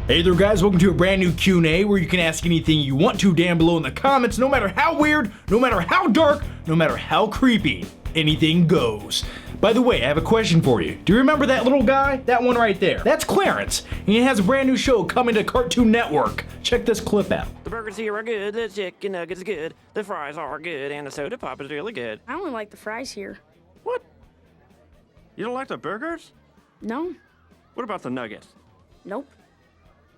Hey there guys, welcome to a brand new Q&A where you can ask anything you want to down below in the comments, no matter how weird, no matter how dark, no matter how creepy, anything goes. By the way, I have a question for you. Do you remember that little guy? That one right there. That's Clarence, and he has a brand new show coming to Cartoon Network. Check this clip out. The burgers here are good, the chicken nuggets good, the fries are good, and the soda pop is really good. I only like the fries here. What? You don't like the burgers? No. What about the nuggets? Nope.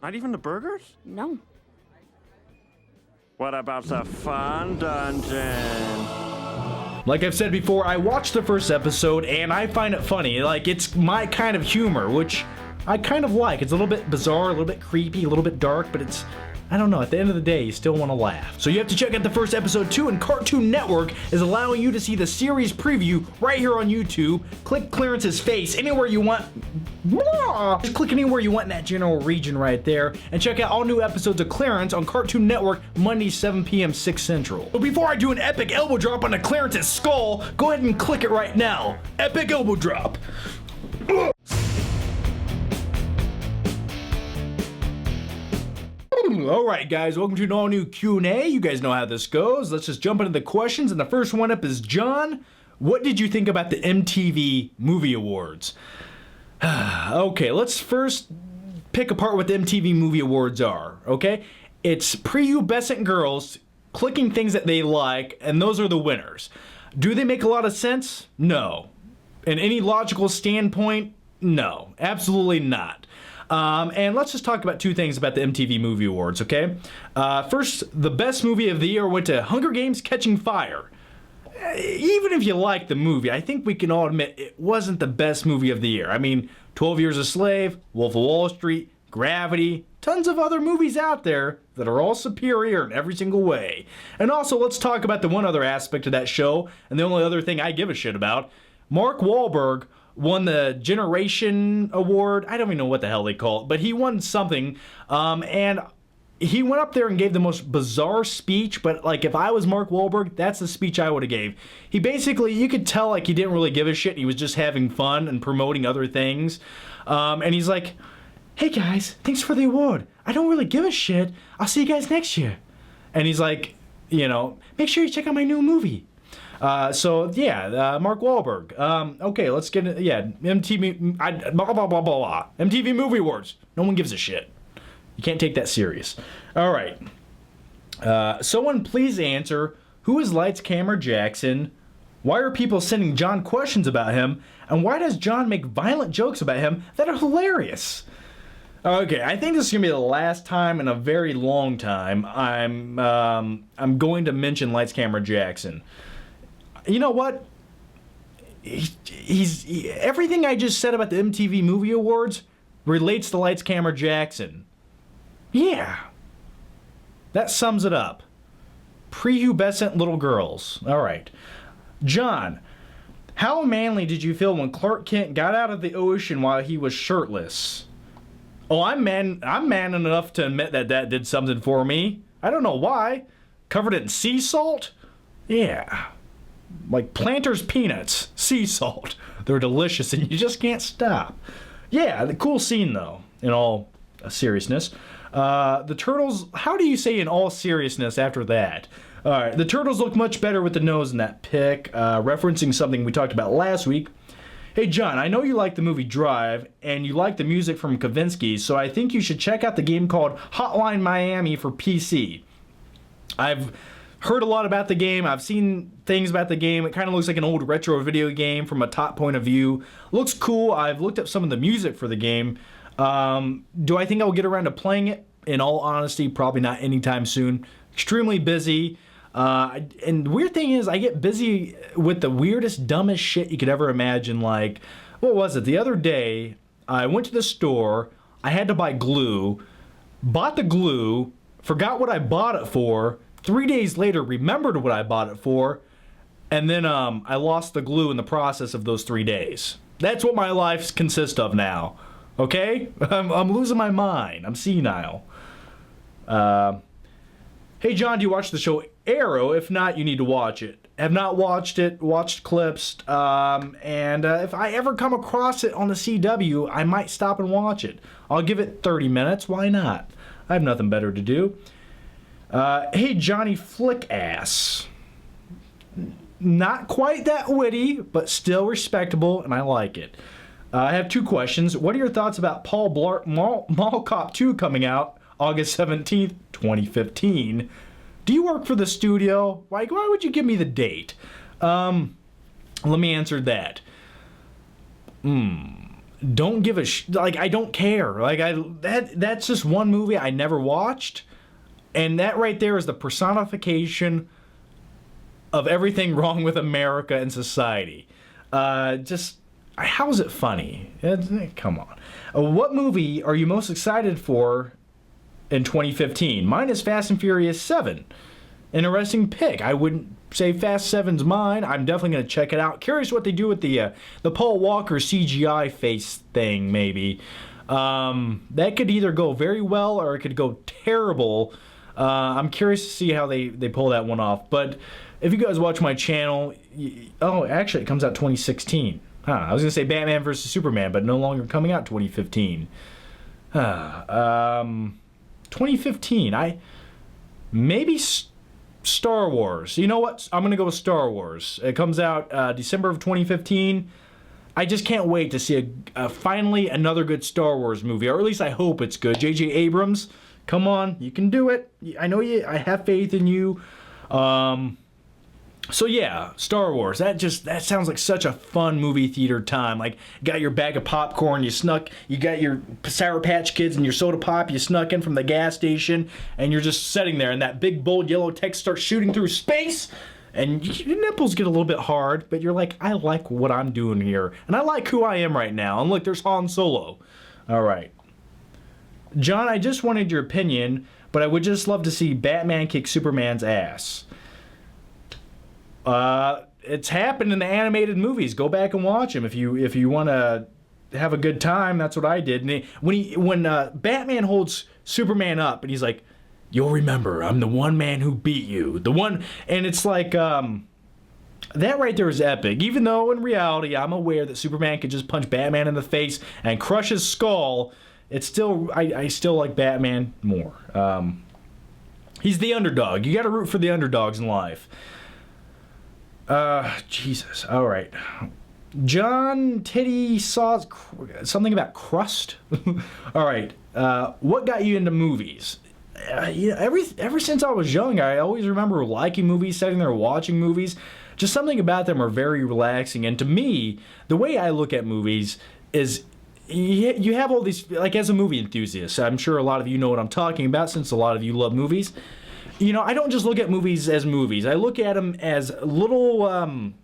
Not even the burgers? No. What about the fun dungeon? Like I've said before, I watched the first episode and I find it funny. Like, it's my kind of humor, which I kind of like. It's a little bit bizarre, a little bit creepy, a little bit dark, but it's, I don't know, at the end of the day, you still want to laugh. So you have to check out the first episode too, and Cartoon Network is allowing you to see the series preview right here on YouTube. Click Clarence's face anywhere you want. Just click anywhere you want in that general region right there, and check out all new episodes of Clarence on Cartoon Network Monday 7 p.m. 6 Central. But before I do an epic elbow drop onto Clarence's skull, go ahead and click it right now. Epic elbow drop. Alright guys, welcome to an all new Q&A. You guys know how this goes. Let's just jump into the questions, and the first one up is John. What did you think about the MTV Movie Awards? Okay, let's first pick apart what the MTV Movie Awards are, okay? It's prepubescent girls clicking things that they like, and those are the winners. Do they make a lot of sense? No. In any logical standpoint? No. Absolutely not. And let's just talk about two things about the MTV Movie Awards, okay? First, the best movie of the year went to Hunger Games: Catching Fire. Even if you like the movie, I think we can all admit it wasn't the best movie of the year. I mean, 12 Years a Slave, Wolf of Wall Street, Gravity, tons of other movies out there that are all superior in every single way. And also, let's talk about the one other aspect of that show, and the only other thing I give a shit about. Mark Wahlberg won the Generation Award. I don't even know what the hell they call it, but he won something, and he went up there and gave the most bizarre speech, but like if I was Mark Wahlberg, that's the speech I would have gave. He basically, you could tell like he didn't really give a shit. He was just having fun and promoting other things. And he's like, hey guys, thanks for the award. I don't really give a shit. I'll see you guys next year. And he's like, you know, make sure you check out my new movie. So yeah, Mark Wahlberg. Okay, let's get it. Yeah, MTV, blah, blah, blah, blah. MTV Movie Awards. No one gives a shit. You can't take that serious. All right. Someone please answer, who is Lights Camera Jackson? Why are people sending John questions about him? And why does John make violent jokes about him that are hilarious? Okay, I think this is gonna be the last time in a very long time I'm going to mention Lights Camera Jackson. You know what? Everything I just said about the MTV Movie Awards relates to Lights Camera Jackson. Yeah. That sums it up. Prepubescent little girls. All right. John, how manly did you feel when Clark Kent got out of the ocean while he was shirtless? Oh, I'm man enough to admit that that did something for me. I don't know why. Covered in sea salt? Yeah. Like Planters peanuts. Sea salt. They're delicious and you just can't stop. Yeah, the cool scene though, in all seriousness. The turtles, how do you say in all seriousness after that? Alright, the turtles look much better with the nose in that pic, referencing something we talked about last week. Hey John, I know you like the movie Drive, and you like the music from Kavinsky, so I think you should check out the game called Hotline Miami for PC. I've heard a lot about the game, I've seen things about the game, it kind of looks like an old retro video game from a top point of view. Looks cool, I've looked up some of the music for the game. Do I think I'll get around to playing it? In all honesty, probably not anytime soon. Extremely busy. And the weird thing is, I get busy with the weirdest, dumbest shit you could ever imagine. Like, what was it? The other day, I went to the store, I had to buy glue, bought the glue, forgot what I bought it for, 3 days later remembered what I bought it for, and then I lost the glue in the process of those 3 days. That's what my life consists of now. Okay? I'm losing my mind. I'm senile. Hey John, do you watch the show Arrow? If not, you need to watch it. Have not watched it, watched clips, and if I ever come across it on the CW, I might stop and watch it. I'll give it 30 minutes, why not? I have nothing better to do. Hey, Johnny Flickass. Not quite that witty, but still respectable, and I like it. I have 2 questions. What are your thoughts about Paul Blart Mall Cop 2 coming out August 17th, 2015? Do you work for the studio? Like, why would you give me the date? Let me answer that. Don't give a like, I don't care. Like, that's just one movie I never watched, and that right there is the personification of everything wrong with America and society. Just, how is it funny? Come on. What movie are you most excited for in 2015? Mine is Fast and Furious 7. Interesting pick. I wouldn't say Fast 7's mine. I'm definitely going to check it out. Curious what they do with the Paul Walker CGI face thing, maybe. That could either go very well or it could go terrible. I'm curious to see how they pull that one off. But if you guys watch my channel, oh, actually, it comes out 2016. I was going to say Batman vs. Superman, but no longer coming out 2015. 2015. Maybe Star Wars. You know what? I'm going to go with Star Wars. It comes out December of 2015. I just can't wait to see finally another good Star Wars movie, or at least I hope it's good. J.J. Abrams, come on, you can do it. I know you. I have faith in you. So yeah, Star Wars. That sounds like such a fun movie theater time. Like, you got your bag of popcorn, you got your Sour Patch Kids and your soda pop, you snuck in from the gas station, and you're just sitting there, and that big bold yellow text starts shooting through space, and your nipples get a little bit hard, but you're like, I like what I'm doing here, and I like who I am right now. And look, there's Han Solo. All right, John, I just wanted your opinion, but I would just love to see Batman kick Superman's ass. It's happened in the animated movies. Go back and watch them if you want to have a good time. That's what I did. And when Batman holds Superman up and he's like, "You'll remember, I'm the one man who beat you." The one, and it's like that right there is epic. Even though in reality, I'm aware that Superman could just punch Batman in the face and crush his skull. It's still I still like Batman more. He's the underdog. You got to root for the underdogs in life. Jesus. All right. John Titty saw something about crust. All right. What got you into movies? Ever since I was young, I always remember liking movies, sitting there watching movies. Just something about them are very relaxing. And to me, the way I look at movies is you have all these, like, as a movie enthusiast, I'm sure a lot of you know what I'm talking about since a lot of you love movies. You know, I don't just look at movies as movies. I look at them as little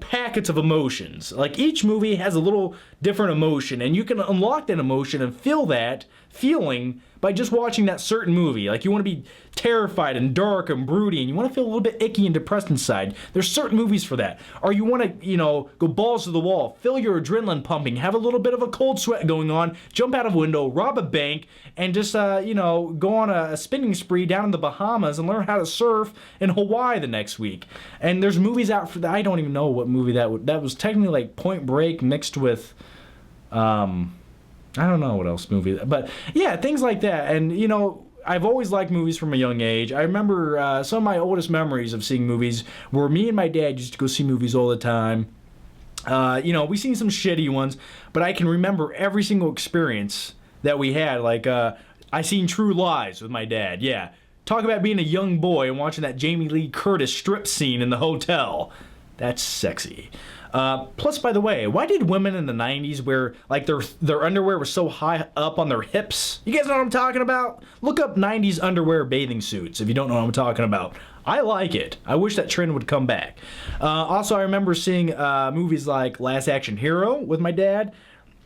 packets of emotions. Like, each movie has a little different emotion, and you can unlock that emotion and feel that feeling by just watching that certain movie. Like, you want to be terrified and dark and broody, and you want to feel a little bit icky and depressed inside. There's certain movies for that. Or you want to, go balls to the wall, feel your adrenaline pumping, have a little bit of a cold sweat going on, jump out of a window, rob a bank, and just, go on a spinning spree down in the Bahamas and learn how to surf in Hawaii the next week. And there's movies out for that. I don't even know what movie that was technically like Point Break mixed with, I don't know what else movie, but yeah, things like that. And, I've always liked movies from a young age. I remember some of my oldest memories of seeing movies were me and my dad used to go see movies all the time. We've seen some shitty ones, but I can remember every single experience that we had. Like, I seen True Lies with my dad. Yeah. Talk about being a young boy and watching that Jamie Lee Curtis strip scene in the hotel. That's sexy. Plus, by the way, why did women in the 90s wear, like, their underwear was so high up on their hips? You guys know what I'm talking about? Look up 90s underwear bathing suits if you don't know what I'm talking about. I like it. I wish that trend would come back. Also, I remember seeing movies like Last Action Hero with my dad.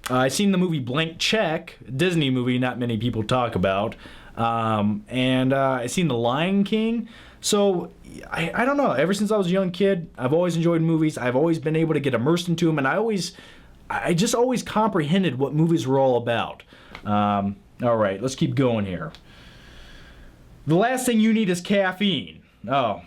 I seen the movie Blank Check, Disney movie not many people talk about. And I seen The Lion King. So, I don't know. Ever since I was a young kid, I've always enjoyed movies. I've always been able to get immersed into them, and I just always comprehended what movies were all about. All right, let's keep going here. The last thing you need is caffeine. Oh,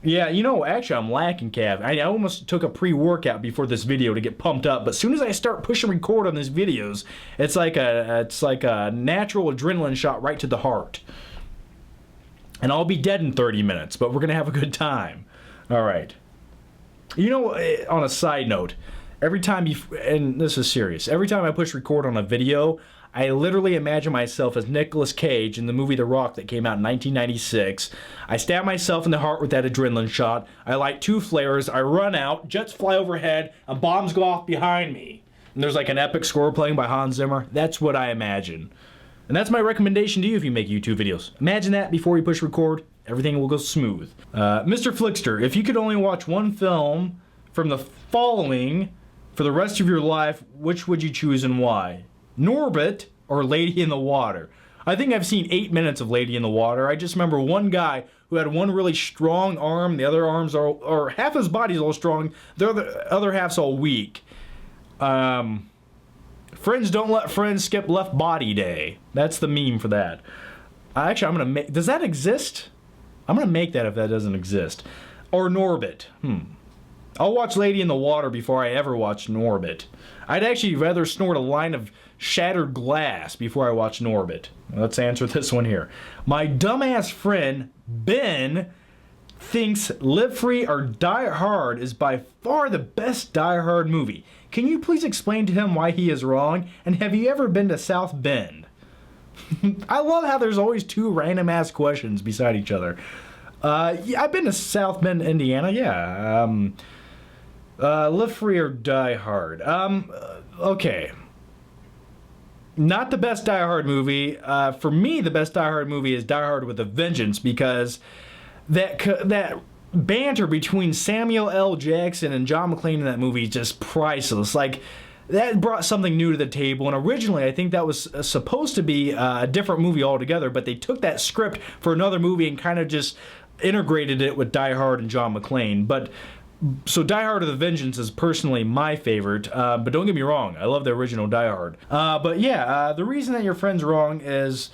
Yeah, you know, actually, I'm lacking, Cav. I almost took a pre-workout before this video to get pumped up, but as soon as I start pushing record on these videos, it's like a natural adrenaline shot right to the heart. And I'll be dead in 30 minutes, but we're gonna have a good time. All right. You know, on a side note, every time and this is serious, every time I push record on a video, I literally imagine myself as Nicolas Cage in the movie The Rock that came out in 1996. I stab myself in the heart with that adrenaline shot. I light 2 flares. I run out. Jets fly overhead, and bombs go off behind me. And there's like an epic score playing by Hans Zimmer. That's what I imagine. And that's my recommendation to you if you make YouTube videos. Imagine that before you push record. Everything will go smooth. Mr. Flixter, if you could only watch one film from the following for the rest of your life, which would you choose and why? Norbit or Lady in the Water? I think I've seen 8 minutes of Lady in the Water. I just remember one guy who had one really strong arm, the other arms are, or half his body's all strong, the other half's all weak. Friends don't let friends skip left body day. That's the meme for that. Actually, I'm gonna make, does that exist? I'm gonna make that if that doesn't exist. Or Norbit. I'll watch Lady in the Water before I ever watch Norbit. I'd actually rather snort a line of shattered glass before I watch Norbit. Let's answer this one here. My dumbass friend, Ben, thinks Live Free or Die Hard is by far the best Die Hard movie. Can you please explain to him why he is wrong? And have you ever been to South Bend? I love how there's always 2 random ass questions beside each other. Yeah, I've been to South Bend, Indiana, yeah. Live Free or Die Hard? Okay. Not the best Die Hard movie. For me, the best Die Hard movie is Die Hard with a Vengeance, because that banter between Samuel L. Jackson and John McClane in that movie is just priceless. Like, that brought something new to the table, and originally I think that was supposed to be a different movie altogether, but they took that script for another movie and kind of just integrated it with Die Hard and John McClane. But so Die Hard with a Vengeance is personally my favorite, but don't get me wrong, I love the original Die Hard. But yeah, the reason that your friend's wrong is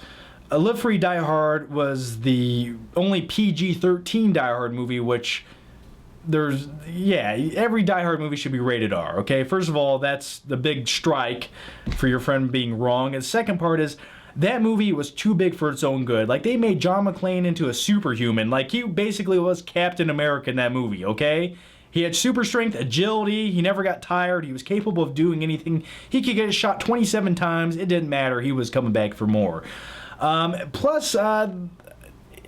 Live Free Die Hard was the only PG-13 Die Hard movie, which every Die Hard movie should be rated R, okay? First of all, that's the big strike for your friend being wrong. And the second part is, that movie was too big for its own good. Like, they made John McClane into a superhuman. Like, he basically was Captain America in that movie, okay? He had super strength, agility, he never got tired, he was capable of doing anything. He could get shot 27 times, it didn't matter, he was coming back for more. Plus, a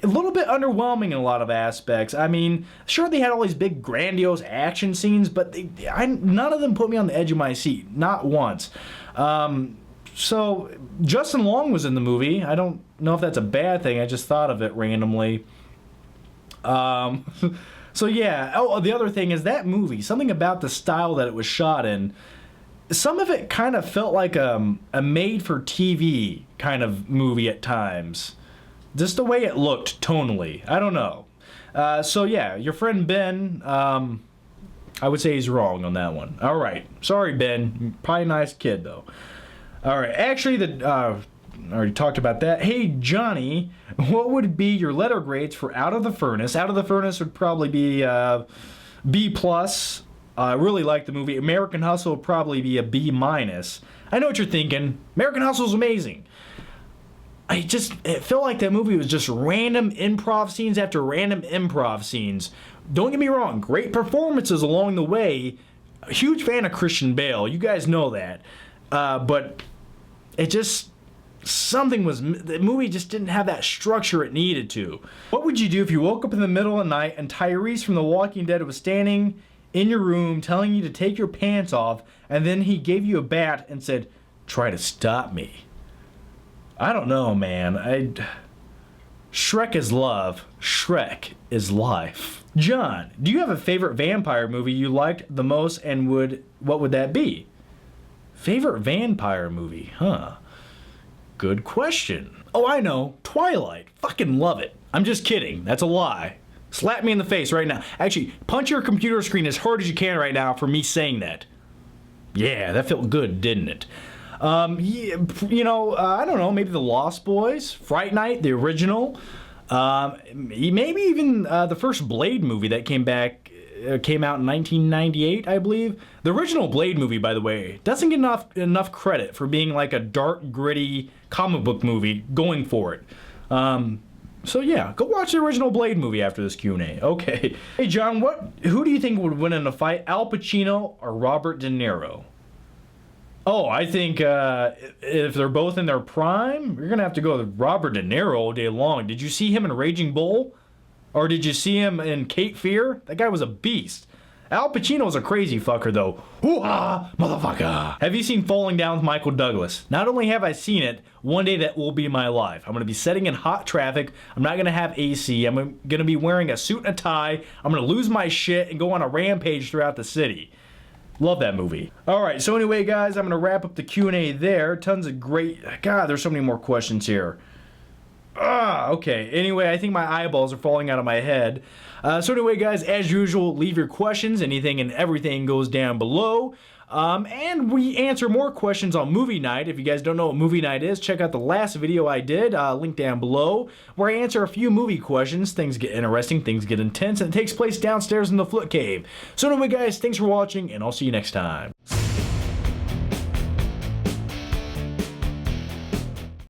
little bit underwhelming in a lot of aspects. I mean, sure, they had all these big grandiose action scenes, but none of them put me on the edge of my seat, not once. So, Justin Long was in the movie. I don't know if that's a bad thing, I just thought of it randomly. So yeah, oh, the other thing is that movie, something about the style that it was shot in, some of it kind of felt like a made-for-TV kind of movie at times. Just the way it looked tonally. I don't know. So yeah, your friend Ben, I would say he's wrong on that one. All right. Sorry, Ben. Probably a nice kid, though. All right. Actually, I already talked about that. Hey, Johnny, what would be your letter grades for Out of the Furnace? Out of the Furnace would probably be B+. I really like the movie. American Hustle would probably be a B-. I know what you're thinking. American Hustle is amazing. It felt like that movie was just random improv scenes after random improv scenes. Don't get me wrong, great performances along the way. A huge fan of Christian Bale, you guys know that. But it just, the movie just didn't have that structure it needed to. What would you do if you woke up in the middle of the night and Tyrese from The Walking Dead was standing in your room telling you to take your pants off, and then he gave you a bat and said, "Try to stop me"? I don't know, man. Shrek is love. Shrek is life. John, do you have a favorite vampire movie you liked the most, and what would that be? Favorite vampire movie, huh? Good question. Oh, I know. Twilight. Fucking love it. I'm just kidding. That's a lie. Slap me in the face right now. Actually, punch your computer screen as hard as you can right now for me saying that. Yeah, that felt good, didn't it? Yeah, I don't know, maybe The Lost Boys, Fright Night, the original. Maybe even the first Blade movie that came out in 1998, I believe. The original Blade movie, by the way, doesn't get enough credit for being like a dark, gritty comic book movie going for it. So yeah, go watch the original Blade movie after this Q&A. Okay. Hey John, who do you think would win in a fight, Al Pacino or Robert De Niro? Oh, I think if they're both in their prime, you're gonna have to go with Robert De Niro all day long. Did you see him in Raging Bull? Or did you see him in Cape Fear? That guy was a beast. Al Pacino's a crazy fucker, though. Hoo-ah, motherfucker. Have you seen Falling Down with Michael Douglas? Not only have I seen it, one day that will be my life. I'm going to be sitting in hot traffic. I'm not going to have AC. I'm going to be wearing a suit and a tie. I'm going to lose my shit and go on a rampage throughout the city. Love that movie. Alright, so anyway, guys, I'm going to wrap up the Q&A there. Tons of great... God, there's so many more questions here. Okay. Anyway, I think my eyeballs are falling out of my head. So anyway, guys, as usual, leave your questions. Anything and everything goes down below. And we answer more questions on movie night. If you guys don't know what movie night is, check out the last video I did, link down below, where I answer a few movie questions. Things get interesting, things get intense, and it takes place downstairs in the Foot Cave. So anyway, guys, thanks for watching, and I'll see you next time.